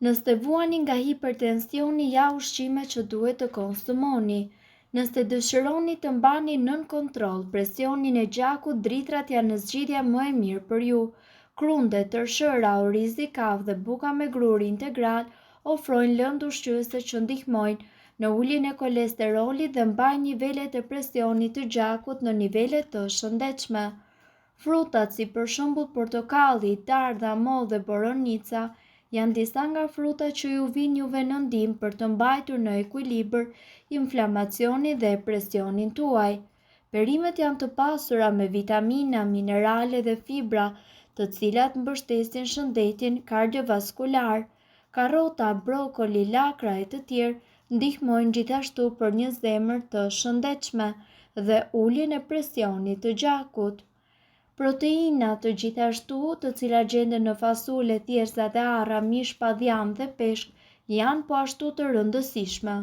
Nëse vuani nga hipertensioni, ja ushqime që duhet të konsumoni. Nëse dëshironi të mbani nën kontroll presionin e gjakut, dritrat janë në zgjidhje më e mirë për ju. Krunde, tërshëra, orizi i kafë dhe buka me gruri integral ofrojnë lëndë ushqyese që ndihmojnë në uljen e kolesterolit dhe mbajnë nivelet e presionit të gjakut në nivele të shëndetshme. Frutat si për shembull portokalli, dardha, mollë dhe boronica janë disa nga frutat që ju vijnë juve në ndihmë për të mbajtur në ekuilibër inflamacionin dhe presionin tuaj. Perimet janë të pasura me vitamina, minerale dhe fibra, të cilat mbështesin shëndetin kardiovaskular. Karrota, brokoli, lakra e të tjerë ndihmojnë gjithashtu për një zemër të shëndetshme dhe uljen e presionit të gjakut. Proteinat të gjithashtu, të cilat gjenden në fasule, thjeshta dhe arra, mish, padjam dhe peshk, janë po ashtu të rëndësishme.